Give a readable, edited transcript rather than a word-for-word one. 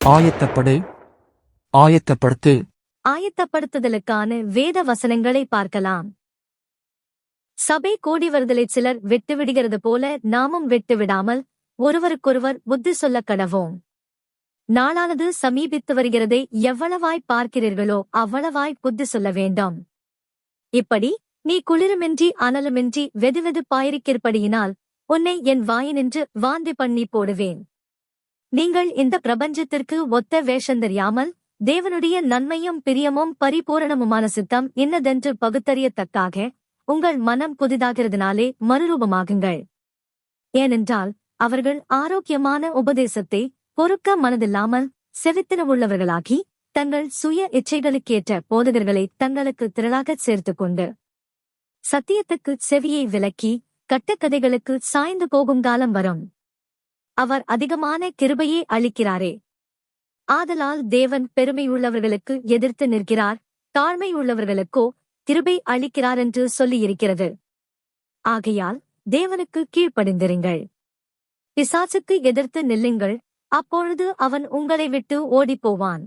ஆயத்தப்படு, ஆயத்தப்படுத்து. ஆயத்தப்படுத்துதலுக்கான வேத வசனங்களை பார்க்கலாம். சபை கூடி வருதலை சிலர் விட்டுவிடுகிறது போல நாமும் விட்டுவிடாமல் ஒருவருக்கொருவர் புத்தி சொல்லக் கடவோம். நாளானது சமீபித்து வருகிறதை எவ்வளவாய் பார்க்கிறீர்களோ அவ்வளவாய் புத்தி சொல்ல வேண்டும். இப்படி நீ குளிருமின்றி அனலுமின்றி வெதுவெதுப்பாயிருக்கிறபடியினால் உன்னை என் வாயினின்று வாந்தி பண்ணி போடுவேன். நீங்கள் இந்த பிரபஞ்சத்திற்கு ஒத்த வேஷந்தறியாமல் தேவனுடைய நன்மையும் பிரியமும் பரிபூரணமுமான சித்தம் இன்னதென்று பகுத்தறியத்தக்காக உங்கள் மனம் புதிதாகிறதுனாலே மறுரூபமாகுங்கள். ஏனென்றால் அவர்கள் ஆரோக்கியமான உபதேசத்தை பொறுக்க மனதில்லாமல் செவித்தினவுள்ளவர்களாகி தங்கள் சுய இச்சைகளுக்கேற்ற போதகர்களை தங்களுக்கு திரளாகச் சேர்த்துக்கொண்டு சத்தியத்துக்கு செவியை விலக்கி கட்டக்கதைகளுக்கு சாய்ந்து போகும் காலம் வரும். அவர் அதிகமான கிருபையை அளிக்கிறாரே. ஆதலால் தேவன் பெருமையுள்ளவர்களுக்கு எதிர்த்து நிற்கிறார், தாழ்மையுள்ளவர்களுக்கோ கிருபை அளிக்கிறாரென்று சொல்லியிருக்கிறது. ஆகையால் தேவனுக்கு கீழ்ப்படிந்திருங்கள். பிசாசுக்கு எதிர்த்து நில்லுங்கள், அப்பொழுது அவன் உங்களை விட்டு ஓடிப்போவான்.